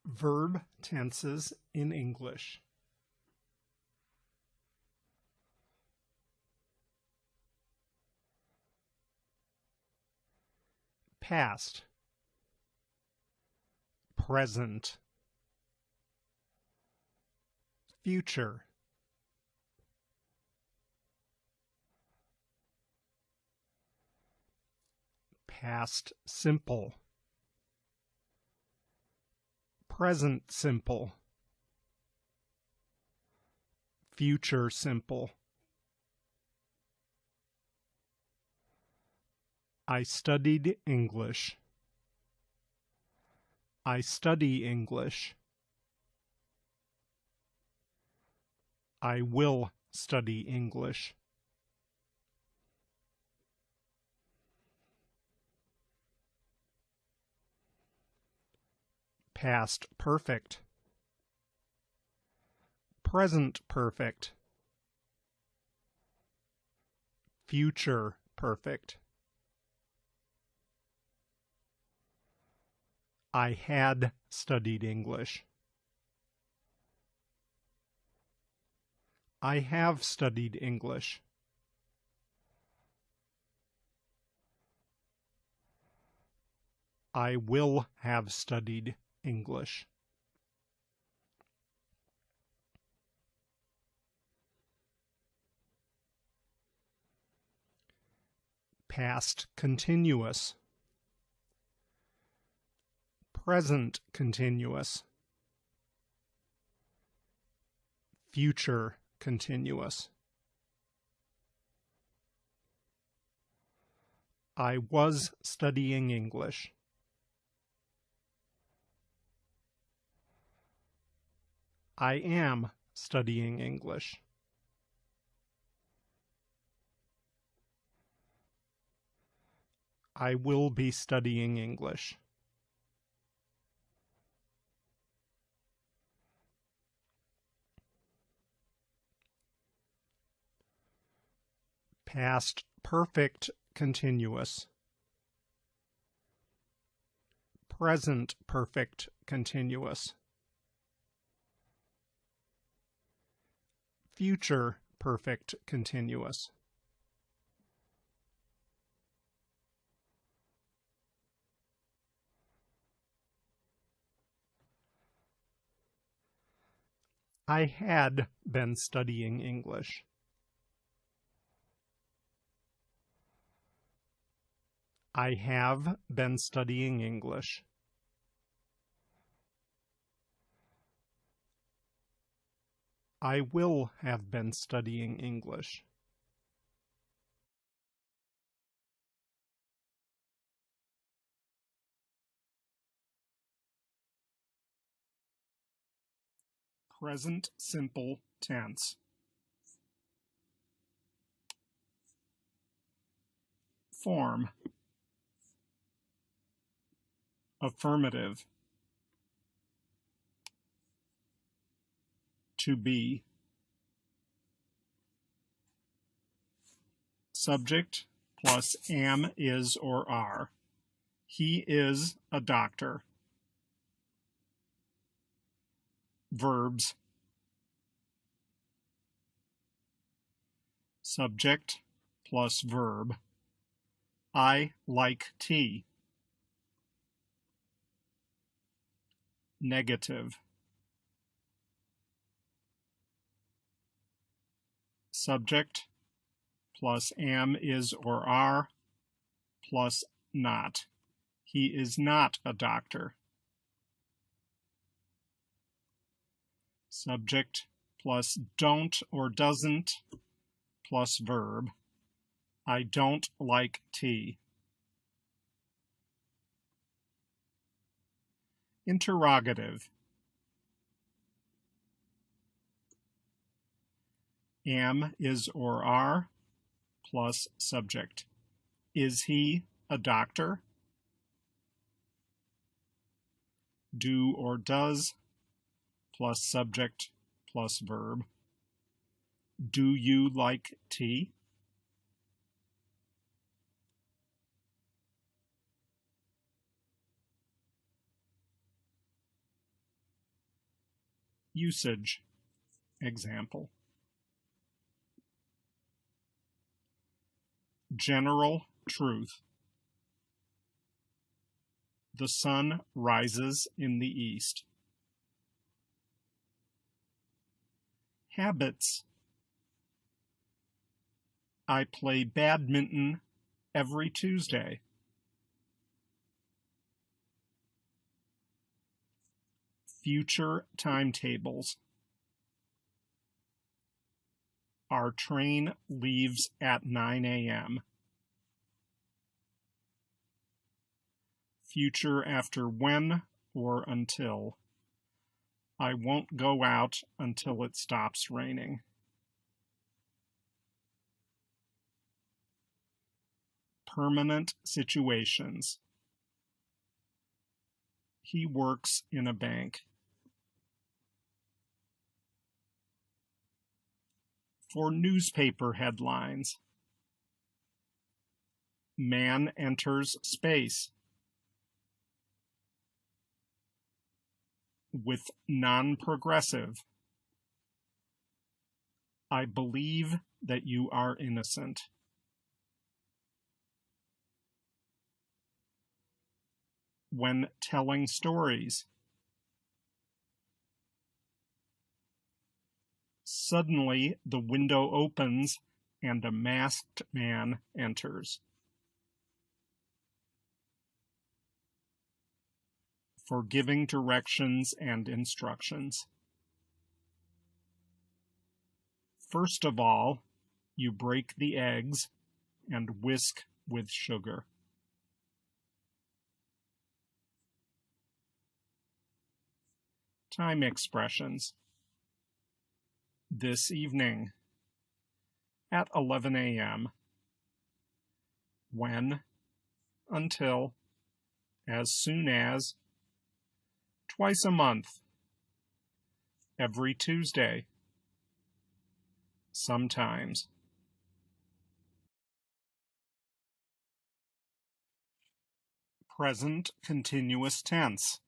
Verb tenses in English. Past, present, future, past simple, present simple, future simple. I studied English. I study English. I will study English. Past perfect, present perfect, future perfect. I had studied English. I have studied English. I will have studied English. Past continuous, present continuous, future continuous. I was studying English. I am studying English. I will be studying English. Past perfect continuous, present perfect continuous, future perfect continuous. I had been studying English. I have been studying English. I will have been studying English. Present simple tense. Form. Affirmative. To be. Subject plus am, is, or are. He is a doctor. Verbs. Subject plus verb. I like tea. Negative. Subject plus am, is, or are plus not. He is not a doctor. Subject plus don't or doesn't plus verb. I don't like tea. Interrogative. Am, is, or are plus subject. Is he a doctor? Do or does plus subject plus verb. Do you like tea? Usage. Example. General truth. The sun rises in the east. Habits. I play badminton every Tuesday. Future timetables. Our train leaves at 9 a.m. Future after when or until. I won't go out until it stops raining. Permanent situations. He works in a bank. For newspaper headlines. Man enters space. With non-progressive. I believe that you are innocent. When telling stories. Suddenly, the window opens and a masked man enters. For giving directions and instructions. First of all, you break the eggs and whisk with sugar. Time expressions. This evening. At 11 a.m. When. Until. As soon as. Twice a month. Every Tuesday. Sometimes. Present continuous tense.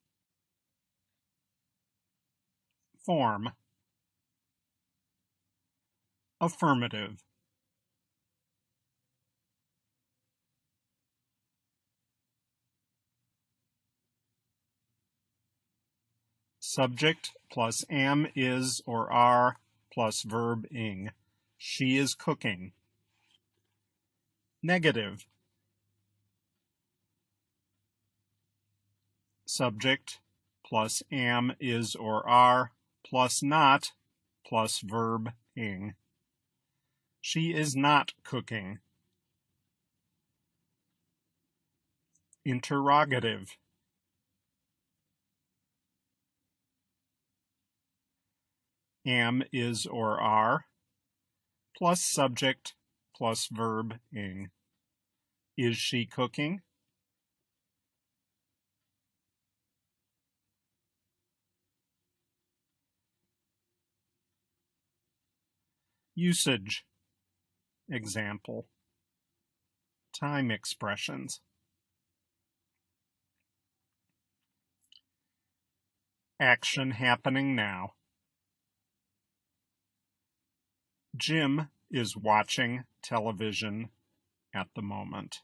Form. Affirmative. Subject plus am, is, or are plus verb ing. She is cooking. Negative. Subject plus am, is, or are plus not plus verb ing. She is not cooking. Interrogative. Am, is, or are plus subject plus verb ing. Is she cooking? Usage. Example. Time expressions. Action happening now. Jim is watching television at the moment.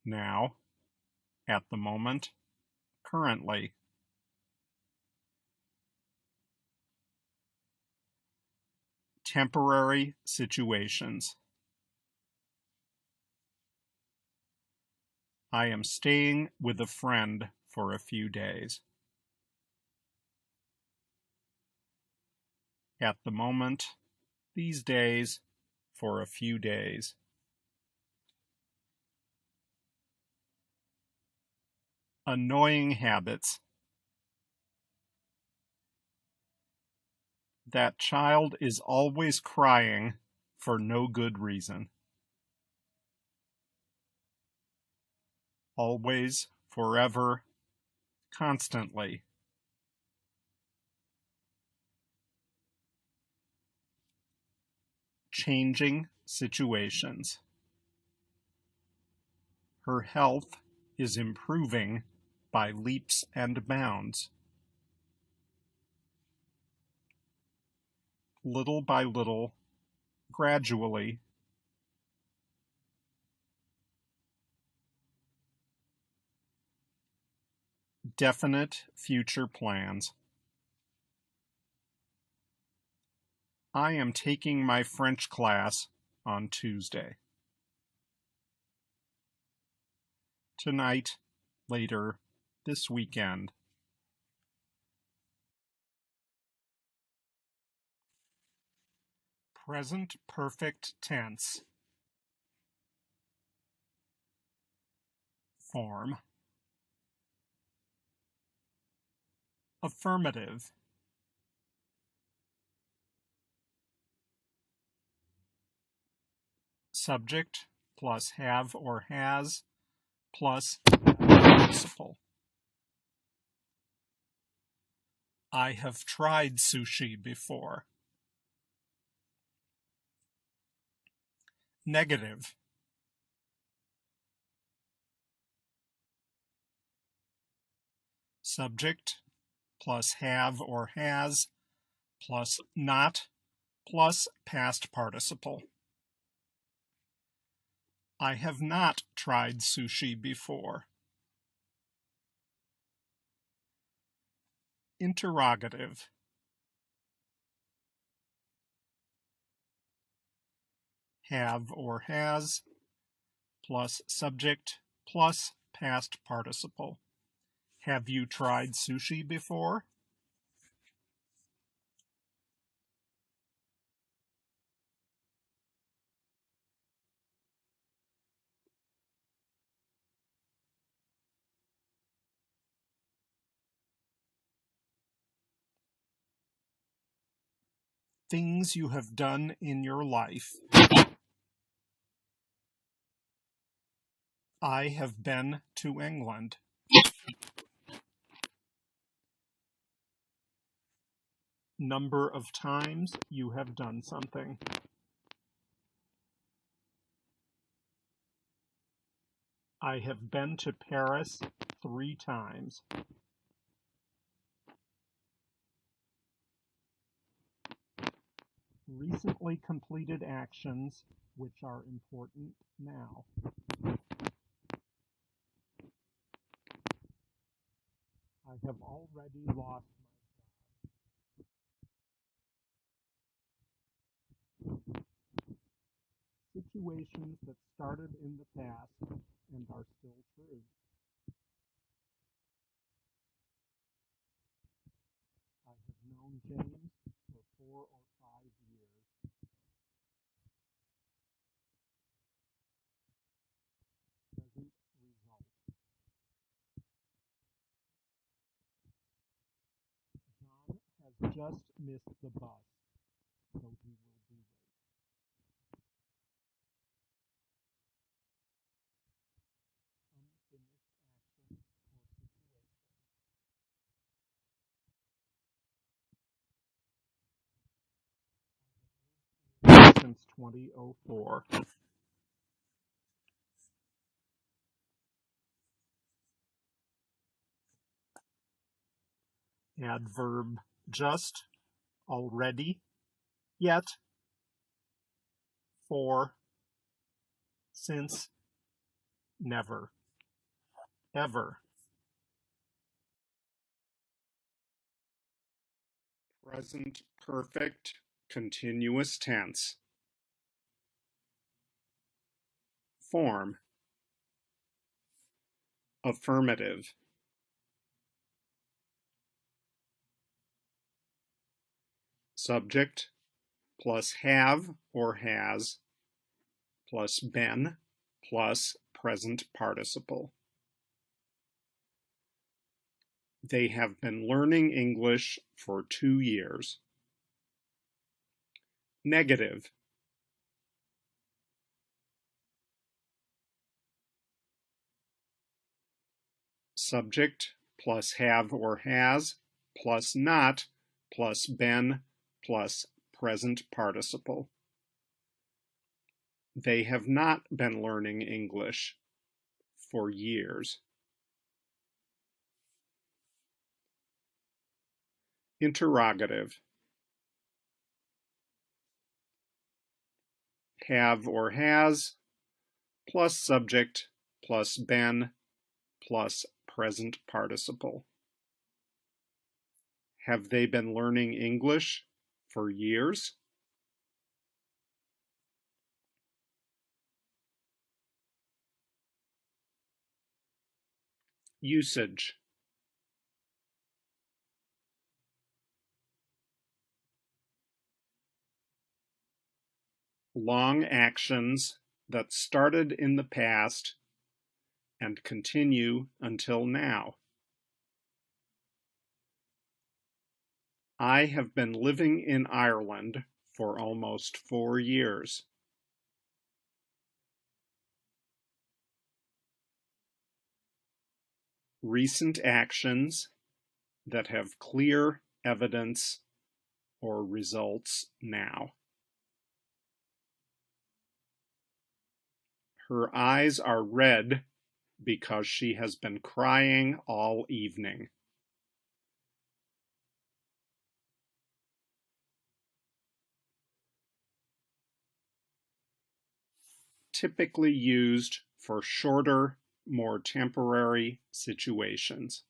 Now, at the moment, currently. Temporary situations. I am staying with a friend for a few days. At the moment, these days, for a few days. Annoying habits. That child is always crying for no good reason. Always, forever, constantly. Changing situations. Her health is improving by leaps and bounds. Little by little, gradually. Definite future plans. I am taking my French class on Tuesday. Tonight, later, this weekend. Present perfect tense. Form. Affirmative. Subject plus have or has plus participle. I have tried sushi before. Negative. Subject plus have or has plus not plus past participle. I have not tried sushi before. Interrogative. Have or has plus subject plus past participle. Have you tried sushi before? Things you have done in your life. I have been to England. Number of times you have done something. I have been to Paris 3 times. Recently completed actions which are important now. I have already lost my job. Situations that started in the past and are still true. I have known James for 4 or 5 years. Present result. John has just missed the bus, so he will be late. Unfinished actions or situation. Since 2004. Adverb just, already, yet, for, since, never, ever. Present perfect continuous tense. Form. Affirmative. Subject plus have or has plus been plus present participle. They have been learning English for 2 years. Negative. Subject plus have or has plus not plus been plus present participle. They have not been learning English for years. Interrogative. Have or has plus subject plus been plus present participle. Have they been learning English for years? Usage. Long actions that started in the past and continue until now. I have been living in Ireland for almost 4 years. Recent actions that have clear evidence or results now. Her eyes are red because she has been crying all evening. Typically used for shorter, more temporary situations.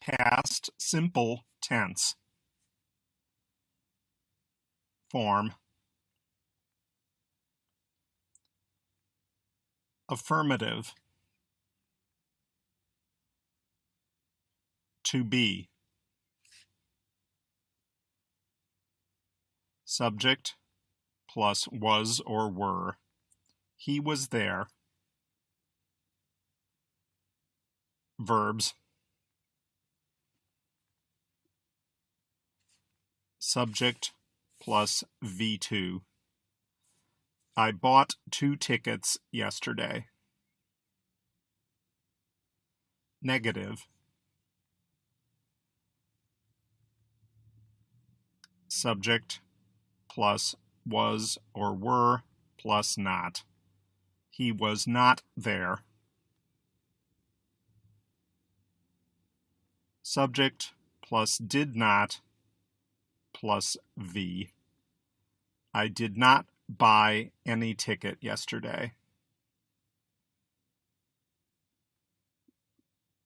Past simple tense. Form. Affirmative. To be. Subject plus was or were. He was there. Verbs. Subject plus V2. I bought 2 tickets yesterday. Negative. Subject plus was or were plus not. He was not there. Subject plus did not plus V. I did not buy any ticket yesterday.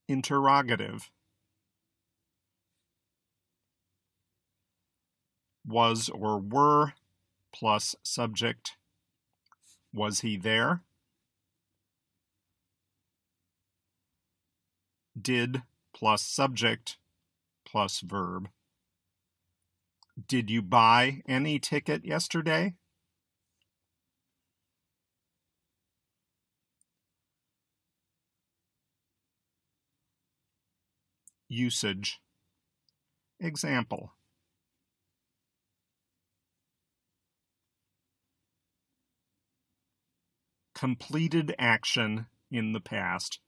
Interrogative. Was or were plus subject. Was he there? Did plus subject plus verb. Did you buy any ticket yesterday? Usage. Example. Completed action in the past.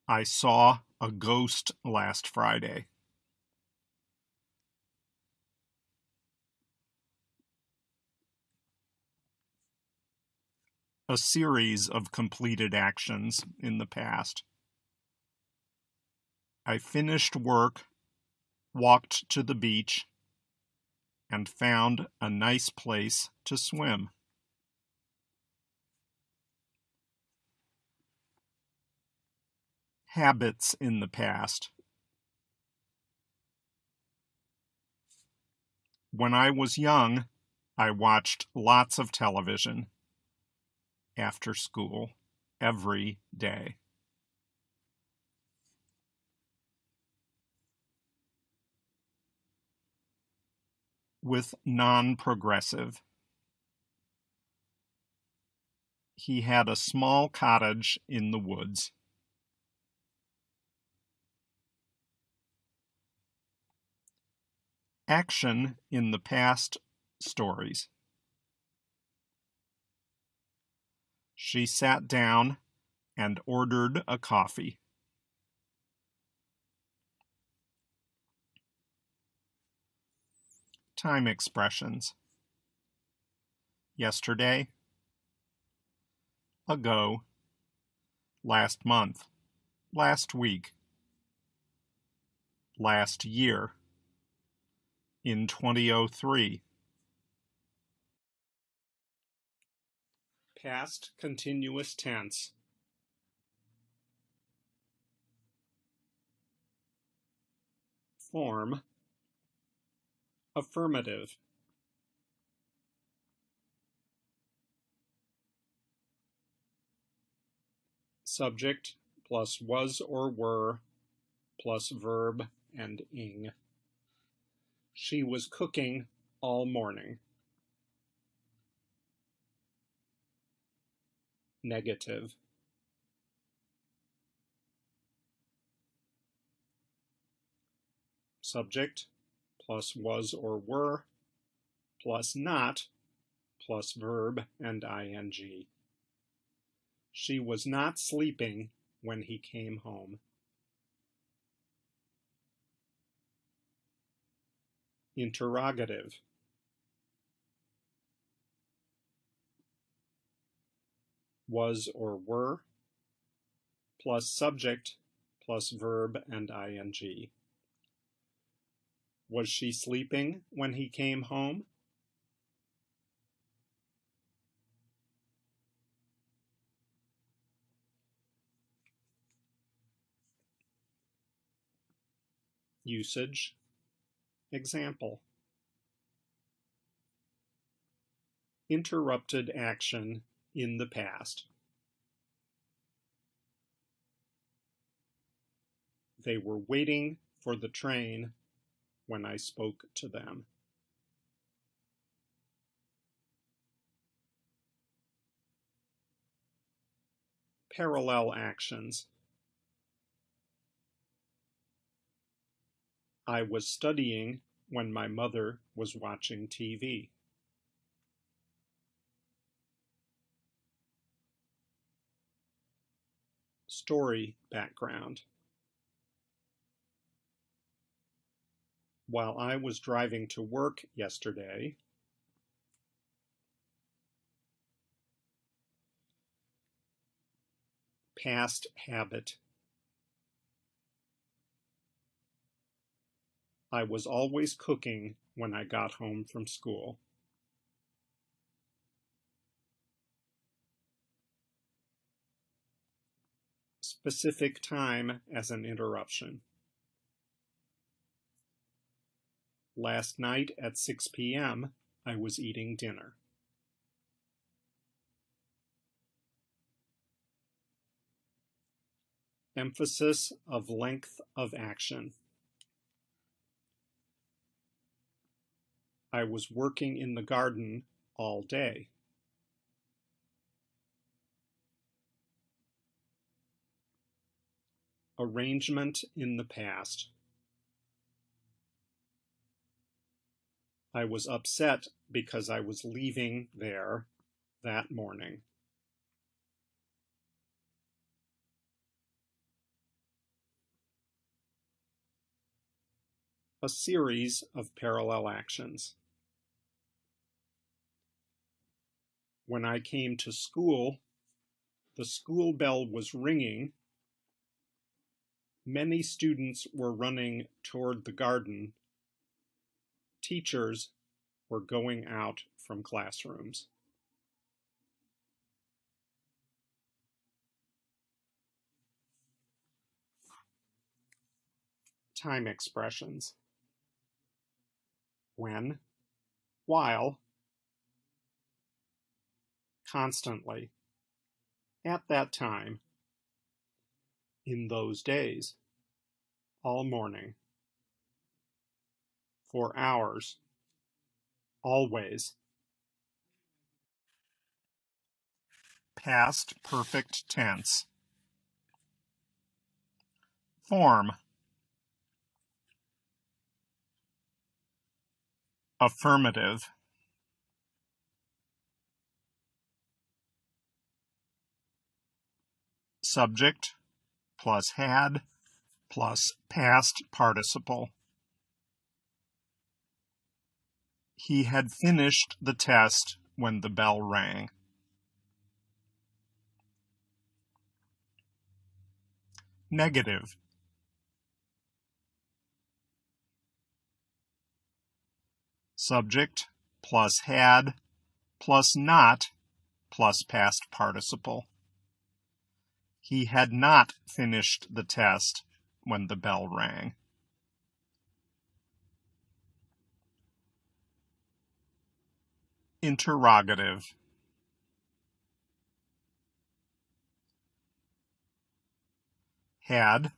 I saw a ghost last Friday. A series of completed actions in the past. I finished work, walked to the beach, and found a nice place to swim. Habits in the past. When I was young, I watched lots of television after school every day. With non-progressive. He had a small cottage in the woods. Action in the past stories. She sat down and ordered a coffee. Time expressions. Yesterday, ago, last month, last week, last year, in 2003. Past continuous tense. Form. Affirmative. Subject plus was or were plus verb and ing. She was cooking all morning. Negative. Subject plus was or were plus not plus verb and ing. She was not sleeping when he came home. Interrogative. Was or were plus subject plus verb and ing. Was she sleeping when he came home? Usage. Example. Interrupted action in the past. They were waiting for the train when I spoke to them. Parallel actions. I was studying when my mother was watching TV. Story background. While I was driving to work yesterday, past habit. I was always cooking when I got home from school. Specific time as an interruption. Last night at 6 p.m., I was eating dinner. Emphasis of length of action. I was working in the garden all day. Arrangement in the past. I was upset because I was leaving there that morning. A series of parallel actions. When I came to school, the school bell was ringing. Many students were running toward the garden. Teachers were going out from classrooms. Time expressions. When, while, constantly, at that time, in those days, all morning, for hours, always. Past perfect tense. Form. Affirmative. Subject plus had plus past participle. He had finished the test when the bell rang. Negative. Subject plus had plus not plus past participle. He had not finished the test when the bell rang. Interrogative. Had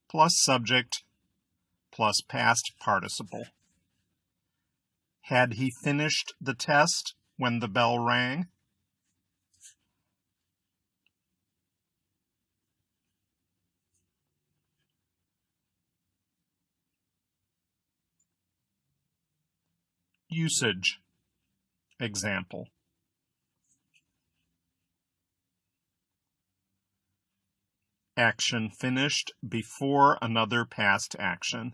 plus subject plus past participle. Had he finished the test when the bell rang? Usage. Example. Action finished before another past action.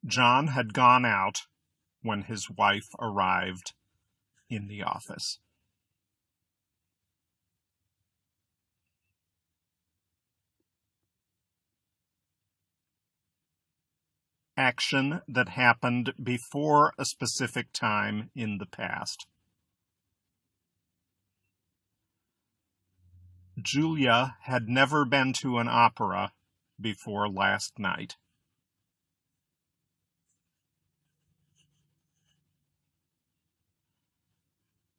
John had gone out when his wife arrived in the office. Action that happened before a specific time in the past. Julia had never been to an opera before last night.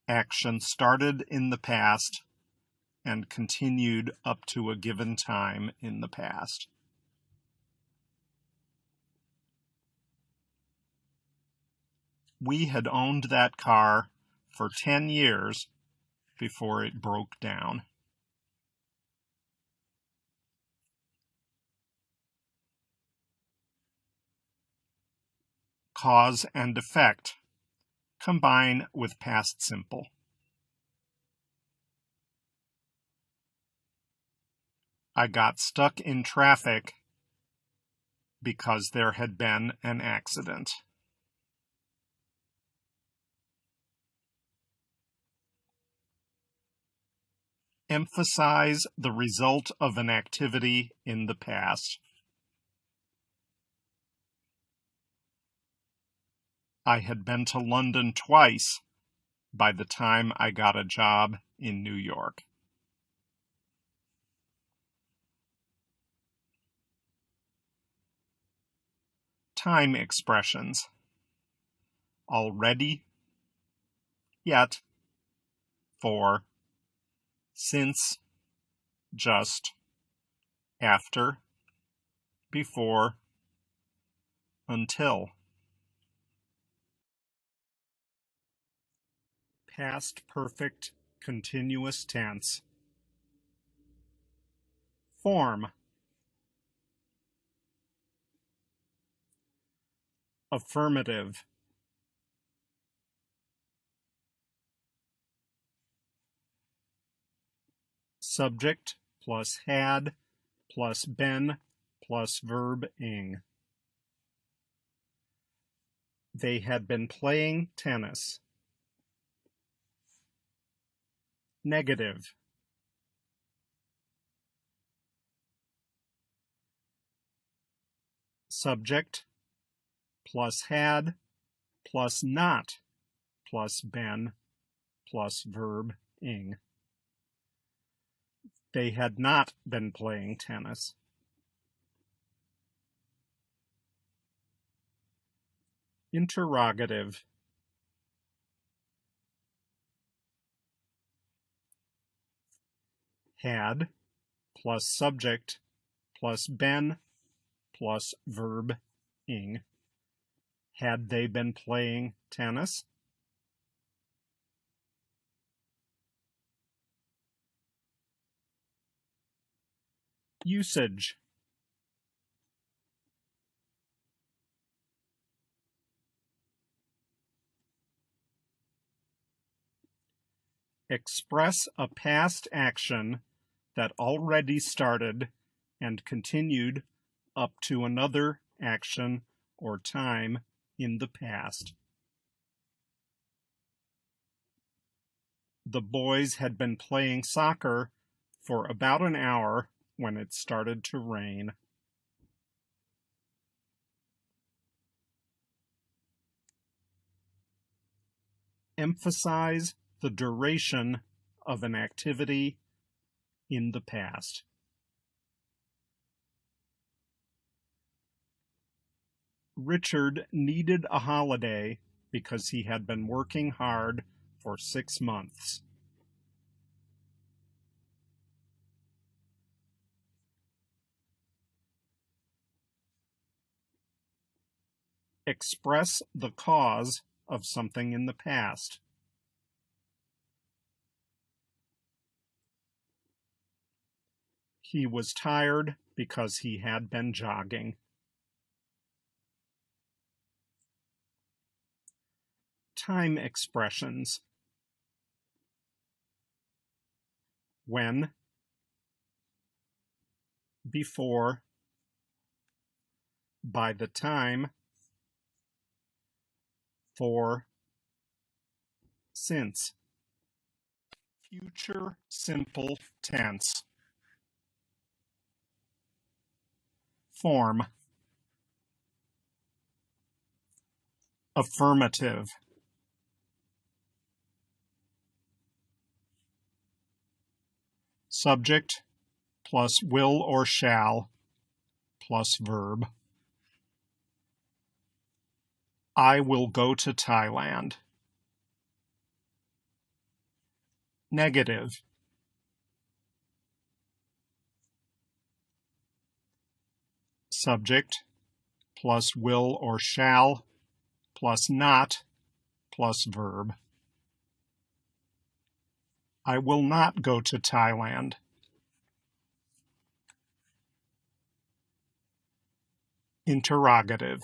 Action started in the past and continued up to a given time in the past. We had owned that car for 10 years before it broke down. Cause and effect combine with past simple. I got stuck in traffic because there had been an accident. Emphasize the result of an activity in the past. I had been to London twice by the time I got a job in New York. Time expressions. Already, yet, for, since, just, after, before, until. Past perfect continuous tense. Form. Affirmative. Subject plus had plus been plus verb ing. They had been playing tennis. Negative. Subject plus had plus not plus been plus verb ing. They had not been playing tennis. Interrogative. Had plus subject plus been plus verb ing. Had they been playing tennis? Usage. Express a past action that already started and continued up to another action, or time in the past. The boys had been playing soccer for about an hour when it started to rain. Emphasize the duration of an activity in the past. Richard needed a holiday because he had been working hard for 6 months. Express the cause of something in the past. He was tired because he had been jogging. Time expressions. When, before, by the time, for, since. Future simple tense. Form. Affirmative. Subject plus will or shall plus verb. I will go to Thailand. Negative. Subject plus will or shall plus not plus verb. I will not go to Thailand. Interrogative.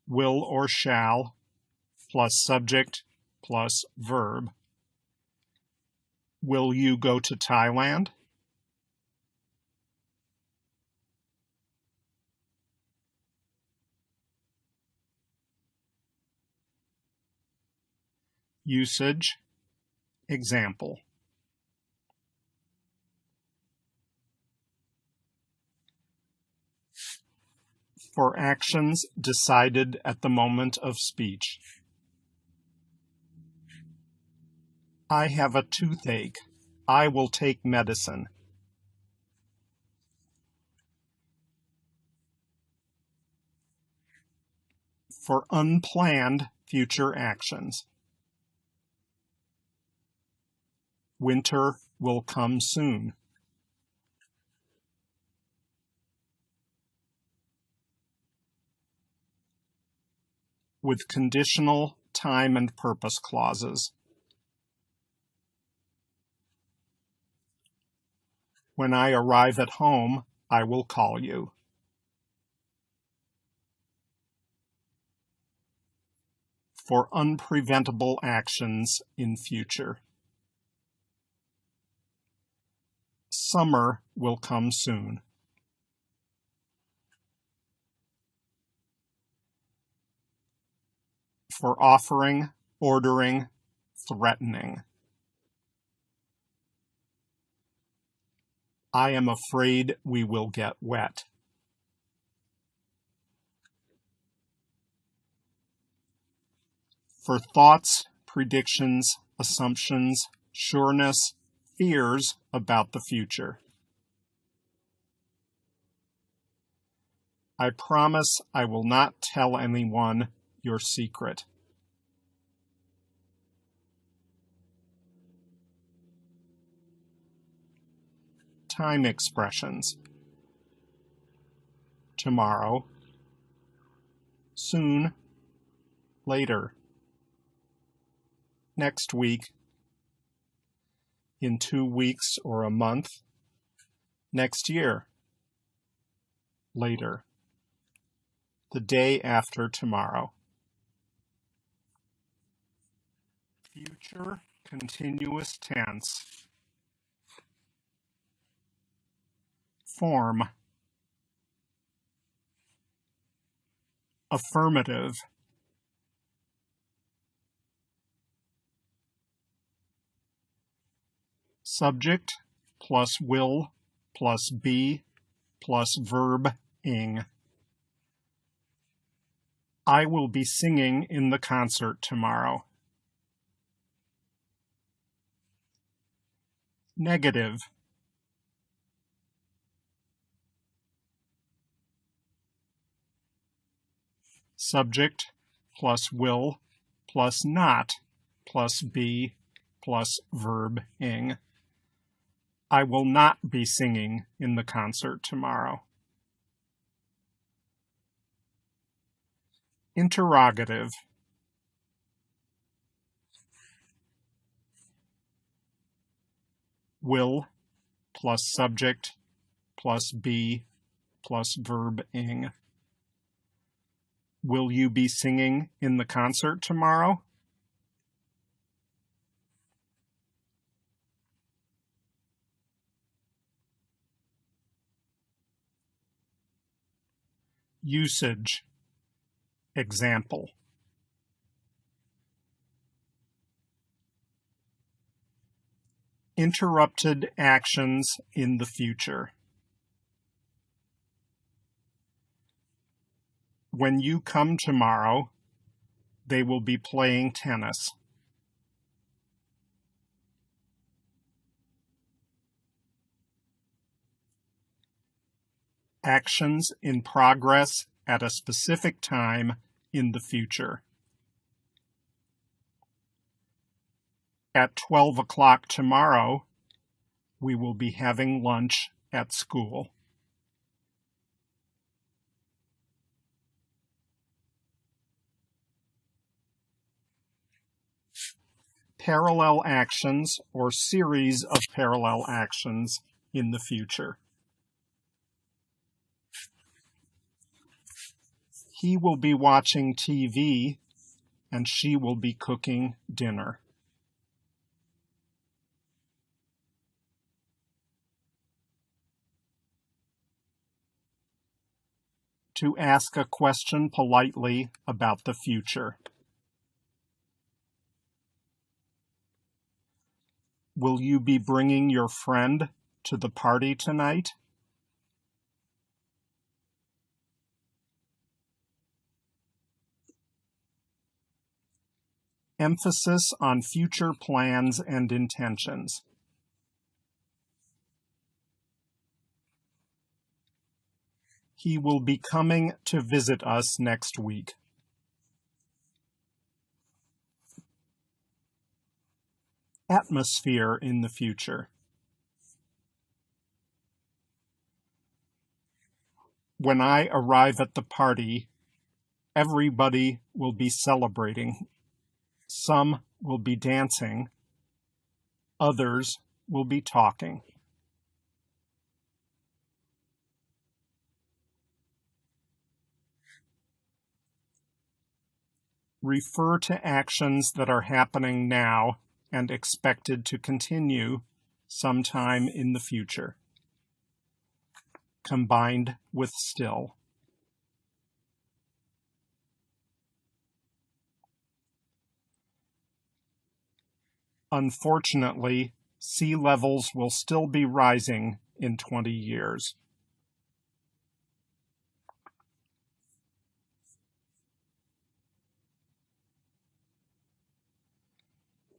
Will or shall plus subject plus verb. Will you go to Thailand? Usage. Example. For actions decided at the moment of speech. I have a toothache. I will take medicine. For unplanned future actions. Winter will come soon. With conditional time and purpose clauses. When I arrive at home, I will call you. For unpreventable actions in future. Summer will come soon. For offering, ordering, threatening. I am afraid we will get wet. For thoughts, predictions, assumptions, sureness, fears about the future. I promise I will not tell anyone your secret. Time expressions. Tomorrow, soon, later, next week, in 2 weeks or a month, next year, later, the day after tomorrow. Future continuous tense. form. Affirmative. Subject plus will plus be plus verb ing. I will be singing in the concert tomorrow. Negative. Subject plus will plus not plus be plus verb ing. I will not be singing in the concert tomorrow. Interrogative. Will plus subject plus be plus verb ing. Will you be singing in the concert tomorrow? Usage. Example. Interrupted actions in the future. When you come tomorrow, they will be playing tennis. Actions in progress at a specific time in the future. At 12 o'clock tomorrow, we will be having lunch at school. Parallel actions or series of parallel actions in the future. He will be watching TV and she will be cooking dinner. To ask a question politely about the future. Will you be bringing your friend to the party tonight? Emphasis on future plans and intentions. He will be coming to visit us next week. Atmosphere in the future. When I arrive at the party, everybody will be celebrating. Some will be dancing. Others will be talking. Refer to actions that are happening now and expected to continue sometime in the future, combined with still. Unfortunately, sea levels will still be rising in 20 years.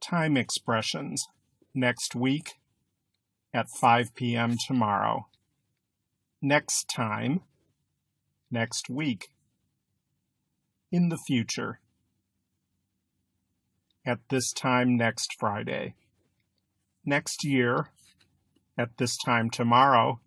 Time expressions. Next week at 5 p.m. tomorrow. Next time, next week. In the future, at this time next Friday. Next year, at this time tomorrow.